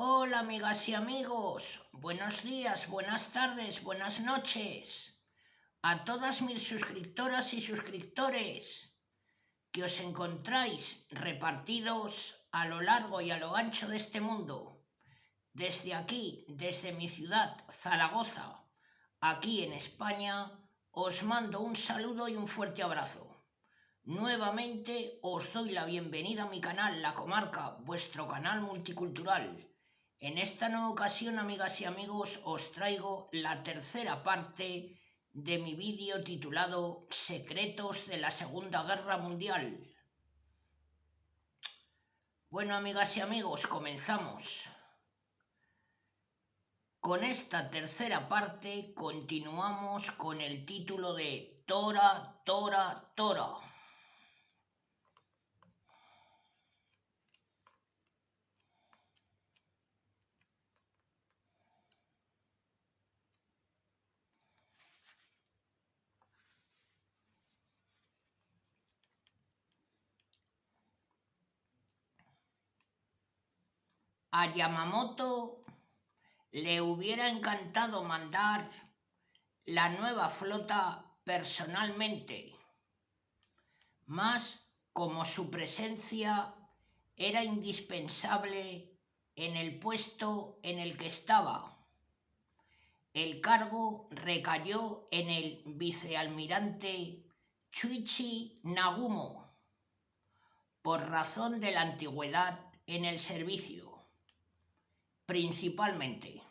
Hola amigas y amigos, buenos días, buenas tardes, buenas noches a todas mis suscriptoras y suscriptores que os encontráis repartidos a lo largo y a lo ancho de este mundo. Desde aquí, desde mi ciudad, Zaragoza, aquí en España, os mando un saludo y un fuerte abrazo. Nuevamente os doy la bienvenida a mi canal, La Comarca, vuestro canal multicultural. En esta nueva ocasión, amigas y amigos, os traigo la tercera parte de mi vídeo titulado Secretos de la Segunda Guerra Mundial. Bueno, amigas y amigos, comenzamos. Con esta tercera parte continuamos con el título de Tora, Tora, Tora. A Yamamoto le hubiera encantado mandar la nueva flota personalmente, mas como su presencia era indispensable en el puesto en el que estaba, el cargo recayó en el vicealmirante Chuichi Nagumo, por razón de la antigüedad en el servicio, principalmente.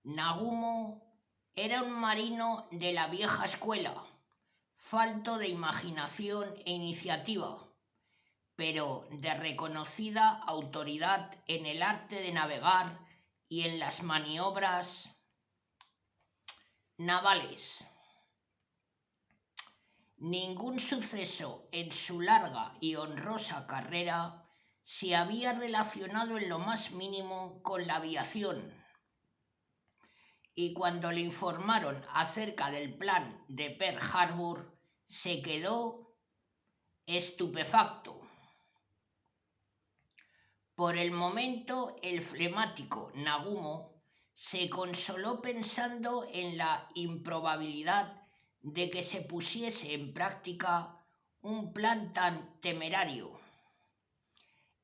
Nagumo era un marino de la vieja escuela, falto de imaginación e iniciativa, pero de reconocida autoridad en el arte de navegar y en las maniobras navales. Ningún suceso en su larga y honrosa carrera se había relacionado en lo más mínimo con la aviación, y cuando le informaron acerca del plan de Pearl Harbor, se quedó estupefacto. Por el momento, el flemático Nagumo se consoló pensando en la improbabilidad de que se pusiese en práctica un plan tan temerario.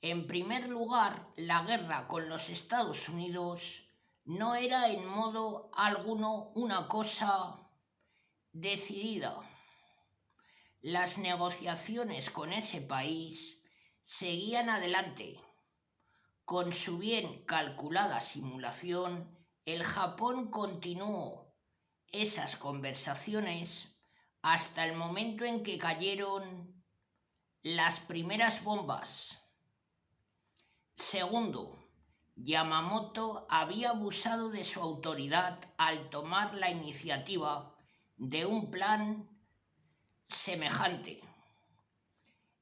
En primer lugar, la guerra con los Estados Unidos no era en modo alguno una cosa decidida. Las negociaciones con ese país seguían adelante. Con su bien calculada simulación, el Japón continuó esas conversaciones hasta el momento en que cayeron las primeras bombas. Segundo, Yamamoto había abusado de su autoridad al tomar la iniciativa de un plan semejante.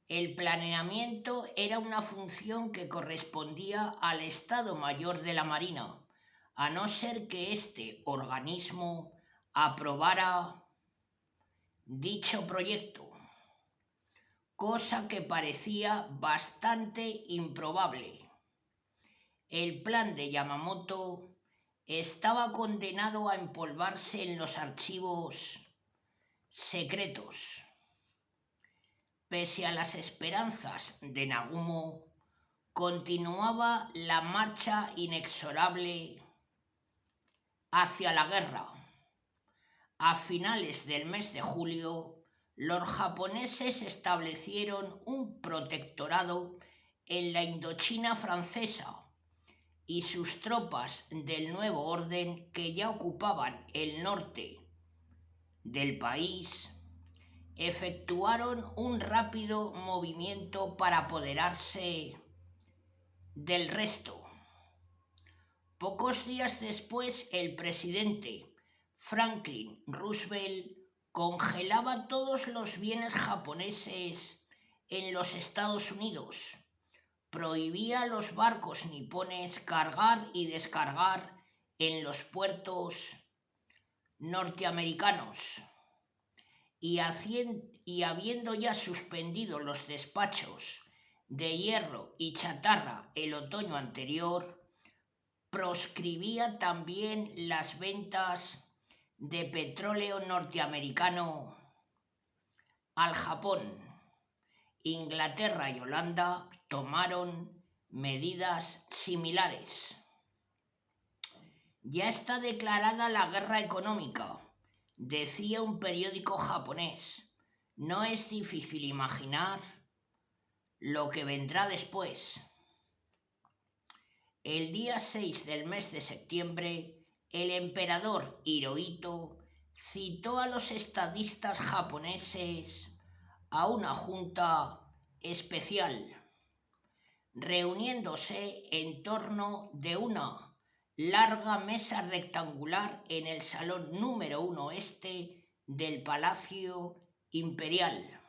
El planeamiento era una función que correspondía al Estado Mayor de la Marina, a no ser que este organismo aprobara dicho proyecto, cosa que parecía bastante improbable. El plan de Yamamoto estaba condenado a empolvarse en los archivos secretos. Pese a las esperanzas de Nagumo, continuaba la marcha inexorable hacia la guerra. A finales del mes de julio, los japoneses establecieron un protectorado en la Indochina francesa, y sus tropas del nuevo orden, que ya ocupaban el norte del país, efectuaron un rápido movimiento para apoderarse del resto. Pocos días después, el presidente Franklin Roosevelt congelaba todos los bienes japoneses en los Estados Unidos, prohibía a los barcos nipones cargar y descargar en los puertos norteamericanos, y habiendo ya suspendido los despachos de hierro y chatarra el otoño anterior, proscribía también las ventas de petróleo norteamericano al Japón. Inglaterra y Holanda tomaron medidas similares. Ya está declarada la guerra económica, decía un periódico japonés. No es difícil imaginar lo que vendrá después. El día 6 del mes de septiembre, el emperador Hirohito citó a los estadistas japoneses a una junta especial, reuniéndose en torno de una larga mesa rectangular en el salón número 1 este del Palacio Imperial.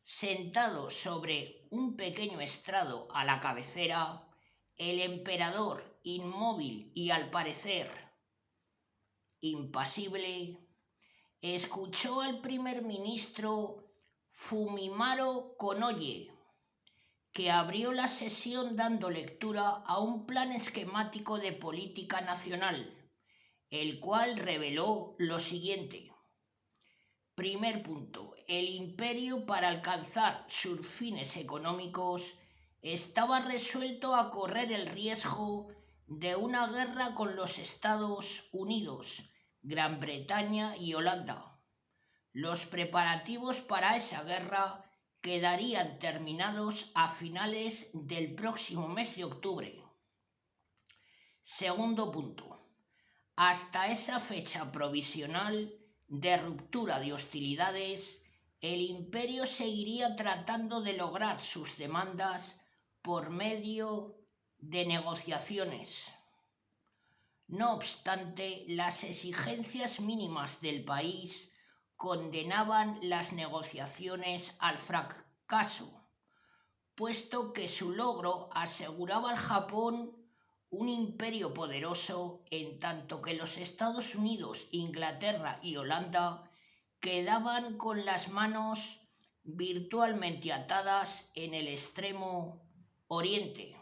Sentado sobre un pequeño estrado a la cabecera, el emperador, inmóvil y al parecer impasible, escuchó al primer ministro Fumimaro Konoye, que abrió la sesión dando lectura a un plan esquemático de política nacional, el cual reveló lo siguiente. Primer punto. El imperio, para alcanzar sus fines económicos, estaba resuelto a correr el riesgo de una guerra con los Estados Unidos, Gran Bretaña y Holanda. Los preparativos para esa guerra quedarían terminados a finales del próximo mes de octubre. Segundo punto. Hasta esa fecha provisional de ruptura de hostilidades, el imperio seguiría tratando de lograr sus demandas por medio de negociaciones. No obstante, las exigencias mínimas del país condenaban las negociaciones al fracaso, puesto que su logro aseguraba al Japón un imperio poderoso, en tanto que los Estados Unidos, Inglaterra y Holanda quedaban con las manos virtualmente atadas en el extremo oriente.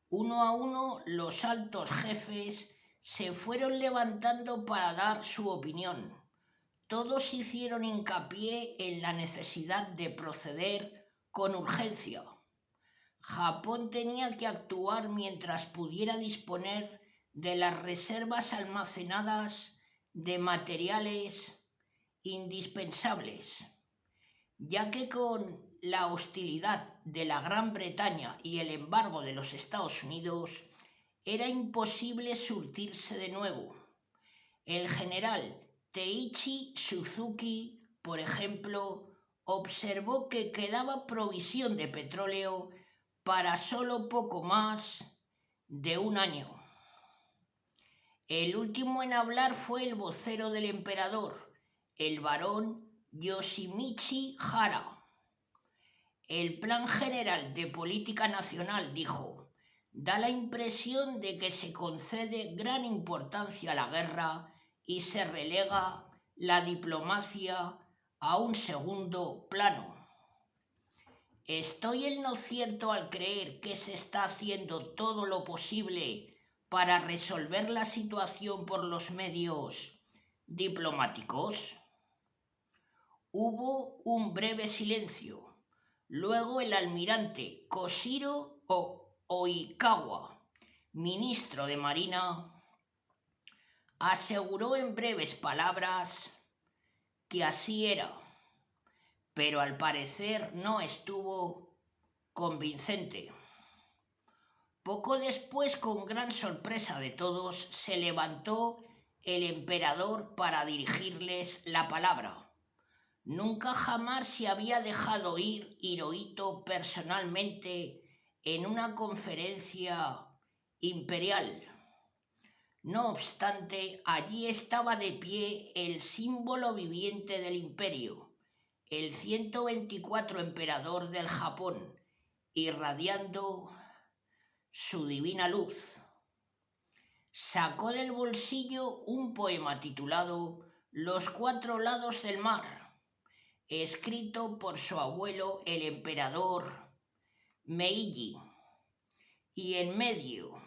Uno a uno los altos jefes se fueron levantando para dar su opinión. Todos hicieron hincapié en la necesidad de proceder con urgencia. Japón tenía que actuar mientras pudiera disponer de las reservas almacenadas de materiales indispensables, ya que con la hostilidad de la Gran Bretaña y el embargo de los Estados Unidos era imposible surtirse de nuevo. El general Teiichi Suzuki, por ejemplo, observó que quedaba provisión de petróleo para solo poco más de un año. El último en hablar fue el vocero del emperador, el barón Yoshimichi Hara. El Plan General de Política Nacional, dijo, da la impresión de que se concede gran importancia a la guerra y se relega la diplomacia a un segundo plano. ¿Estoy en lo cierto al creer que se está haciendo todo lo posible para resolver la situación por los medios diplomáticos? Hubo un breve silencio. Luego el almirante Koshiro Oikawa, ministro de Marina, aseguró en breves palabras que así era, pero al parecer no estuvo convincente. Poco después, con gran sorpresa de todos, se levantó el emperador para dirigirles la palabra. Nunca jamás se había dejado oír Hirohito personalmente en una conferencia imperial. No obstante, allí estaba de pie el símbolo viviente del imperio, el 124 emperador del Japón, irradiando su divina luz. Sacó del bolsillo un poema titulado Los cuatro lados del mar. escrito por su abuelo el emperador Meiji, y en medio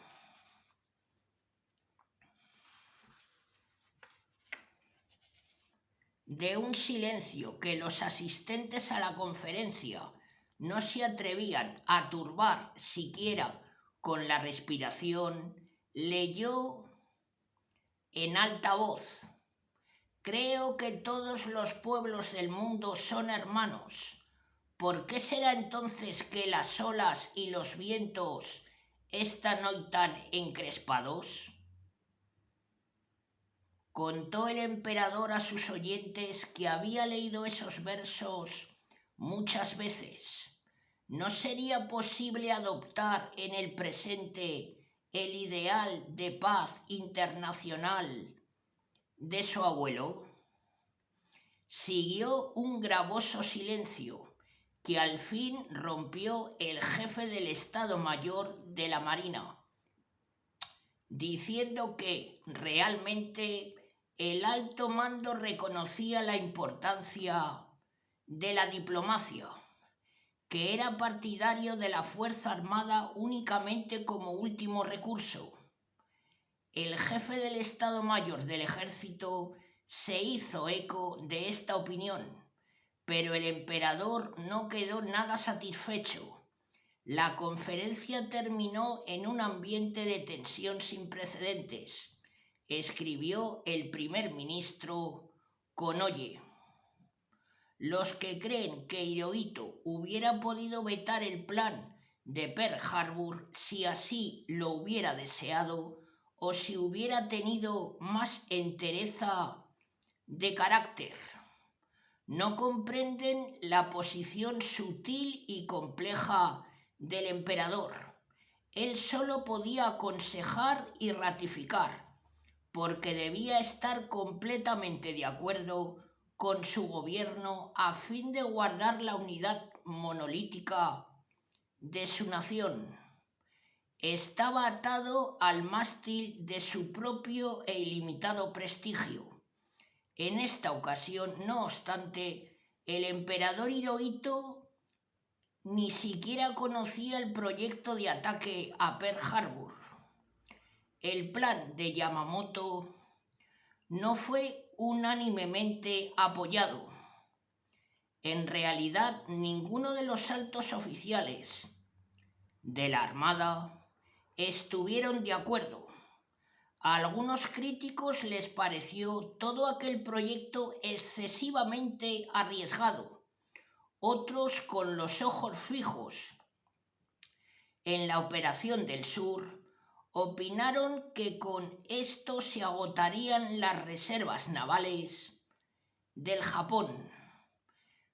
de un silencio que los asistentes a la conferencia no se atrevían a turbar siquiera con la respiración, leyó en alta voz: creo que todos los pueblos del mundo son hermanos. ¿Por qué será entonces que las olas y los vientos están hoy tan encrespados? Contó el emperador a sus oyentes que había leído esos versos muchas veces. ¿No sería posible adoptar en el presente el ideal de paz internacional de su abuelo? Siguió un gravoso silencio que al fin rompió el jefe del Estado Mayor de la Marina, diciendo que realmente el alto mando reconocía la importancia de la diplomacia, que era partidario de la Fuerza Armada únicamente como último recurso. El jefe del Estado Mayor del Ejército se hizo eco de esta opinión, pero el emperador no quedó nada satisfecho. La conferencia terminó en un ambiente de tensión sin precedentes, escribió el primer ministro Konoye. Los que creen que Hirohito hubiera podido vetar el plan de Pearl Harbor si así lo hubiera deseado o si hubiera tenido más entereza de carácter, no comprenden la posición sutil y compleja del emperador. Él solo podía aconsejar y ratificar, porque debía estar completamente de acuerdo con su gobierno a fin de guardar la unidad monolítica de su nación. Estaba atado al mástil de su propio e ilimitado prestigio. En esta ocasión, no obstante, el emperador Hirohito ni siquiera conocía el proyecto de ataque a Pearl Harbor. El plan de Yamamoto no fue unánimemente apoyado. En realidad, ninguno de los altos oficiales de la Armada estuvieron de acuerdo. A algunos críticos les pareció todo aquel proyecto excesivamente arriesgado. Otros, con los ojos fijos en la Operación del Sur, opinaron que con esto se agotarían las reservas navales del Japón.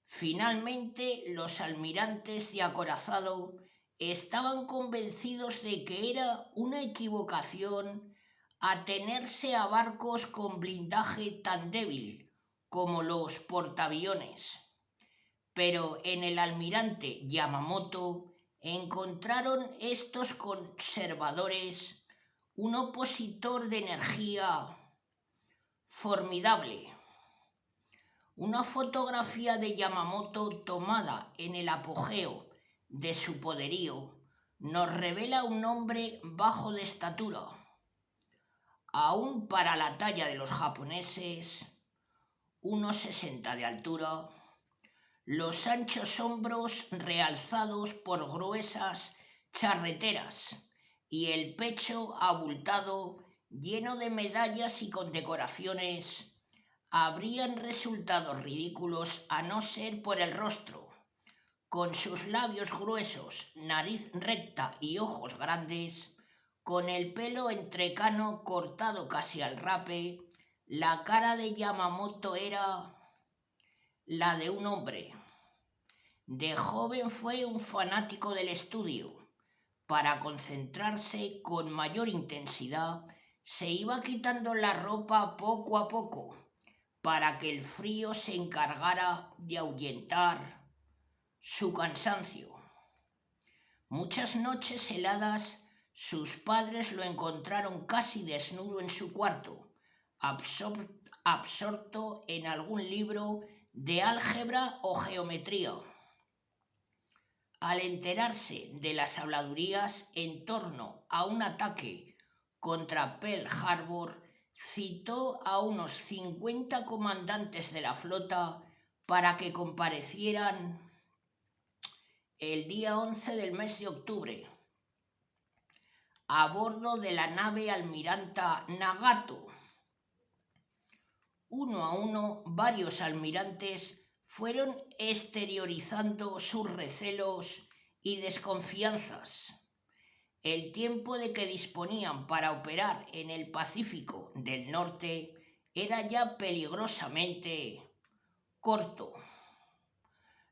Finalmente, los almirantes de acorazado estaban convencidos de que era una equivocación atenerse a barcos con blindaje tan débil como los portaaviones. Pero en el almirante Yamamoto encontraron estos conservadores un opositor de energía formidable. Una fotografía de Yamamoto tomada en el apogeo de su poderío nos revela un hombre bajo de estatura. Aún para la talla de los japoneses, 1,60 de altura, los anchos hombros realzados por gruesas charreteras y el pecho abultado lleno de medallas y condecoraciones habrían resultado ridículos a no ser por el rostro, con sus labios gruesos, nariz recta y ojos grandes, con el pelo entrecano cortado casi al rape. La cara de Yamamoto era la de un hombre. De joven fue un fanático del estudio. Para concentrarse con mayor intensidad, se iba quitando la ropa poco a poco, para que el frío se encargara de ahuyentar su cansancio. Muchas noches heladas, sus padres lo encontraron casi desnudo en su cuarto, absorto en algún libro de álgebra o geometría. Al enterarse de las habladurías en torno a un ataque contra Pearl Harbor, citó a unos 50 comandantes de la flota para que comparecieran el día 11 del mes de octubre a bordo de la nave almiranta Nagato. Uno a uno, varios almirantes fueron exteriorizando sus recelos y desconfianzas. El tiempo de que disponían para operar en el Pacífico del Norte era ya peligrosamente corto.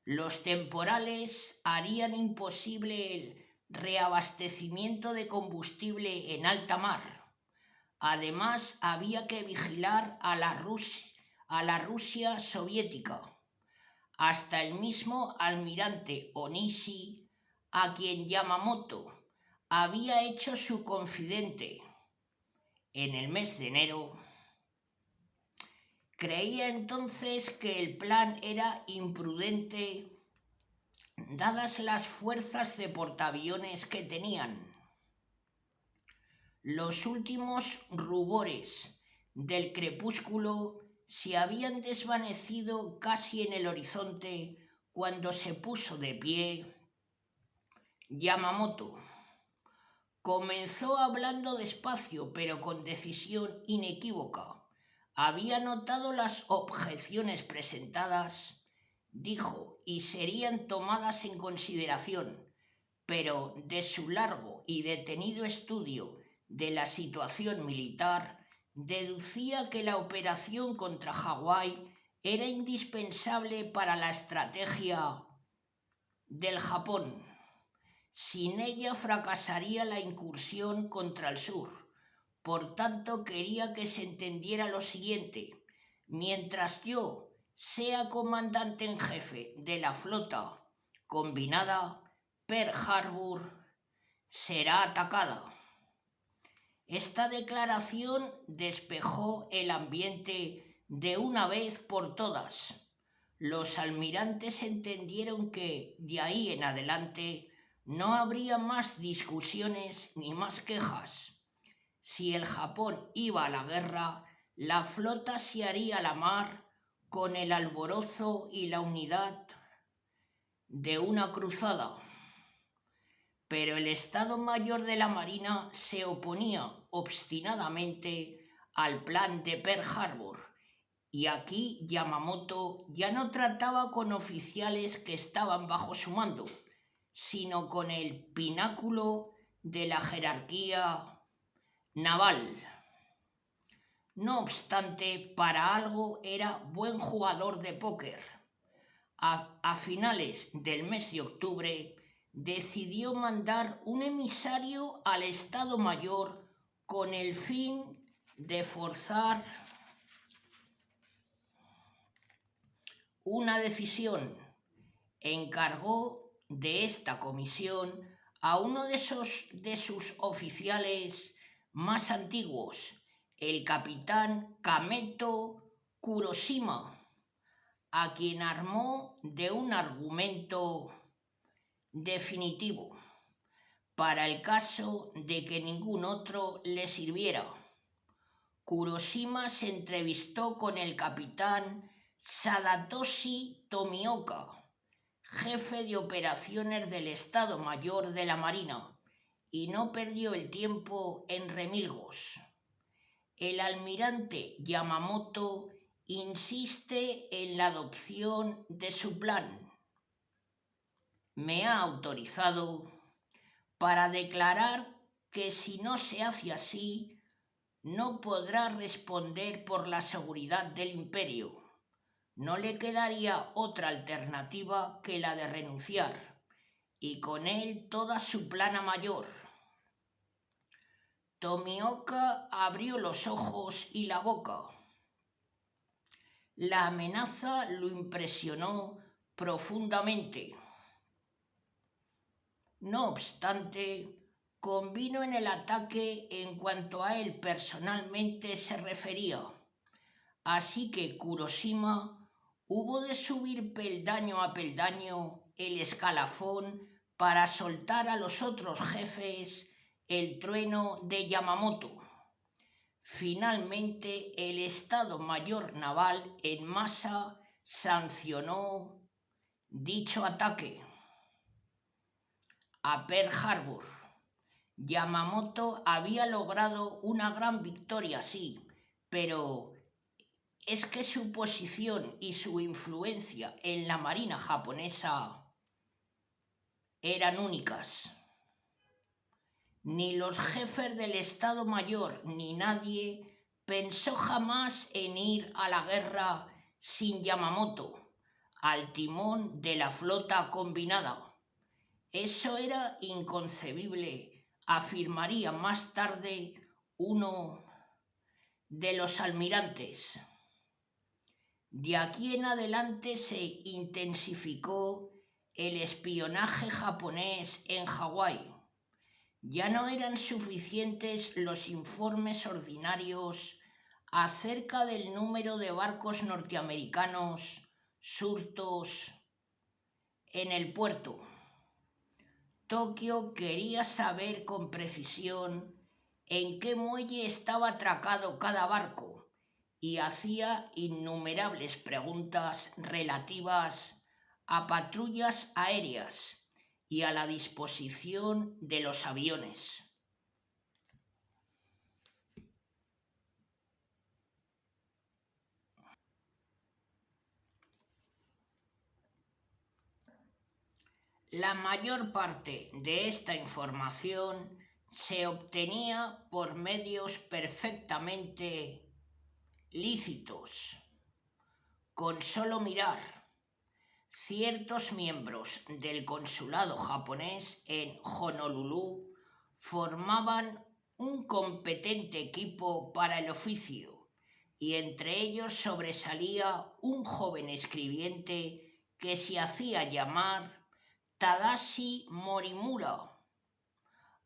Los temporales harían imposible el reabastecimiento de combustible en alta mar. Además, había que vigilar a la Rusia soviética. Hasta el mismo almirante Onishi, a quien Yamamoto había hecho su confidente en el mes de enero, creía entonces que el plan era imprudente dadas las fuerzas de portaaviones que tenían. Los últimos rubores del crepúsculo se habían desvanecido casi en el horizonte cuando se puso de pie Yamamoto. Comenzó hablando despacio, pero con decisión inequívoca. Había notado las objeciones presentadas, dijo, y serían tomadas en consideración, pero de su largo y detenido estudio de la situación militar, deducía que la operación contra Hawái era indispensable para la estrategia del Japón. Sin ella fracasaría la incursión contra el sur. Por tanto, quería que se entendiera lo siguiente: mientras yo sea comandante en jefe de la flota combinada, Pearl Harbor será atacada. Esta declaración despejó el ambiente de una vez por todas. Los almirantes entendieron que, de ahí en adelante, no habría más discusiones ni más quejas. Si el Japón iba a la guerra, la flota se haría a la mar con el alborozo y la unidad de una cruzada. Pero el Estado Mayor de la Marina se oponía obstinadamente al plan de Pearl Harbor, y aquí Yamamoto ya no trataba con oficiales que estaban bajo su mando, sino con el pináculo de la jerarquía naval. No obstante, para algo era buen jugador de póker. A finales del mes de octubre decidió mandar un emisario al Estado Mayor con el fin de forzar una decisión. Encargó de esta comisión a uno de sus oficiales más antiguos, el capitán Kameto Kuroshima, a quien armó de un argumento definitivo para el caso de que ningún otro le sirviera. Kuroshima se entrevistó con el capitán Sadatoshi Tomioka, jefe de operaciones del Estado Mayor de la Marina, y no perdió el tiempo en remilgos. El almirante Yamamoto insiste en la adopción de su plan. Me ha autorizado para declarar que si no se hace así, no podrá responder por la seguridad del imperio. No le quedaría otra alternativa que la de renunciar, y con él toda su plana mayor. Tomioka abrió los ojos y la boca. La amenaza lo impresionó profundamente. No obstante, convino en el ataque en cuanto a él personalmente se refería. Así que Kuroshima hubo de subir peldaño a peldaño el escalafón para soltar a los otros jefes el trueno de Yamamoto. Finalmente, el Estado Mayor Naval en masa sancionó dicho ataque a Pearl Harbor. Yamamoto había logrado una gran victoria, sí, pero es que su posición y su influencia en la marina japonesa eran únicas. Ni los jefes del Estado Mayor ni nadie pensó jamás en ir a la guerra sin Yamamoto al timón de la flota combinada. Eso era inconcebible, afirmaría más tarde uno de los almirantes. De aquí en adelante se intensificó el espionaje japonés en Hawái. Ya no eran suficientes los informes ordinarios acerca del número de barcos norteamericanos surtos en el puerto. Tokio quería saber con precisión en qué muelle estaba atracado cada barco y hacía innumerables preguntas relativas a patrullas aéreas y a la disposición de los aviones. La mayor parte de esta información se obtenía por medios perfectamente lícitos. Con solo mirar, ciertos miembros del consulado japonés en Honolulu formaban un competente equipo para el oficio, y entre ellos sobresalía un joven escribiente que se hacía llamar Tadashi Morimura,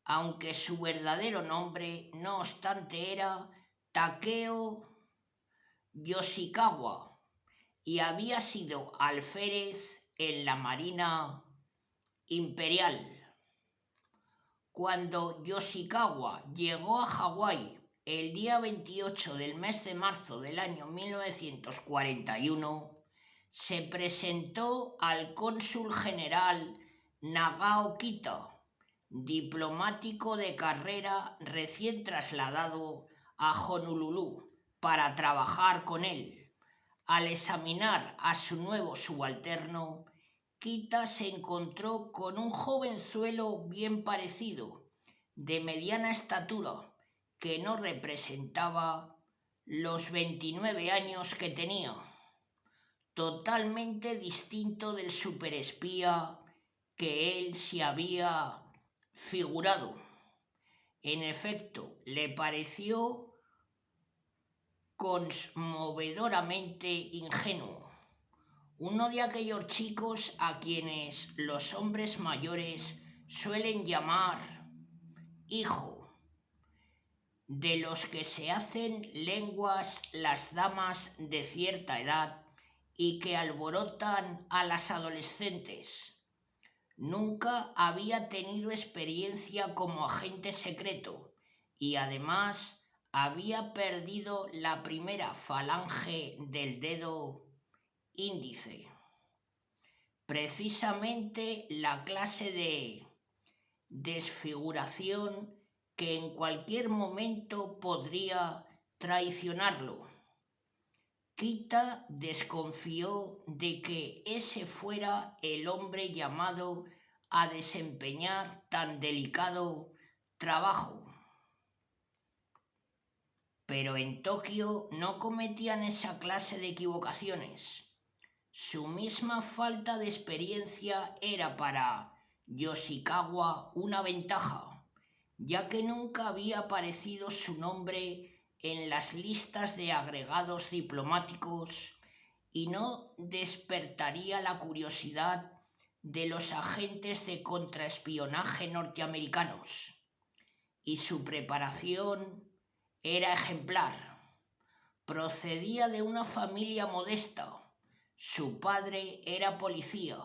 aunque su verdadero nombre, no obstante, era Takeo Yoshikawa, y había sido alférez en la Marina Imperial. Cuando Yoshikawa llegó a Hawái el día 28 del mes de marzo del año 1941, se presentó al cónsul general Nagao Kita, diplomático de carrera recién trasladado a Honolulu para trabajar con él. Al examinar a su nuevo subalterno, Kita se encontró con un jovenzuelo bien parecido, de mediana estatura, que no representaba los 29 años que tenía, totalmente distinto del superespía que él se había figurado. En efecto, le pareció conmovedoramente ingenuo, uno de aquellos chicos a quienes los hombres mayores suelen llamar hijo, de los que se hacen lenguas las damas de cierta edad y que alborotan a las adolescentes. Nunca había tenido experiencia como agente secreto y además había perdido la primera falange del dedo índice. Precisamente la clase de desfiguración que en cualquier momento podría traicionarlo. Kita desconfió de que ese fuera el hombre llamado a desempeñar tan delicado trabajo. Pero en Tokio no cometían esa clase de equivocaciones. Su misma falta de experiencia era para Yoshikawa una ventaja, ya que nunca había aparecido su nombre en las listas de agregados diplomáticos y no despertaría la curiosidad de los agentes de contraespionaje norteamericanos. Y su preparación era ejemplar. Procedía de una familia modesta, Su padre era policía,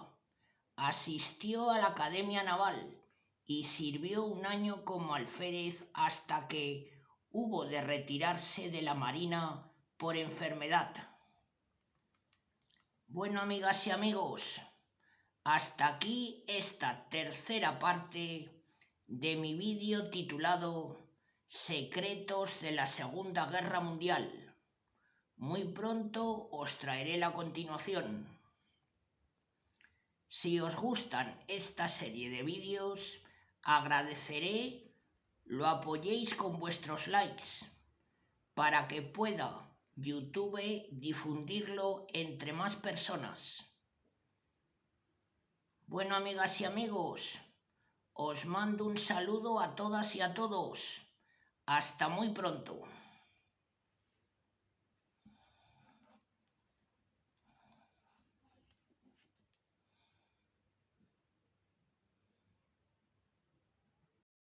asistió a la Academia Naval y sirvió un año como alférez hasta que hubo de retirarse de la Marina por enfermedad. Bueno, amigas y amigos, hasta aquí esta tercera parte de mi vídeo titulado Secretos de la Segunda Guerra Mundial. Muy pronto os traeré la continuación. Si os gustan esta serie de vídeos, agradeceré lo apoyéis con vuestros likes para que pueda YouTube difundirlo entre más personas. Bueno, amigas y amigos, os mando un saludo a todas y a todos. Hasta muy pronto.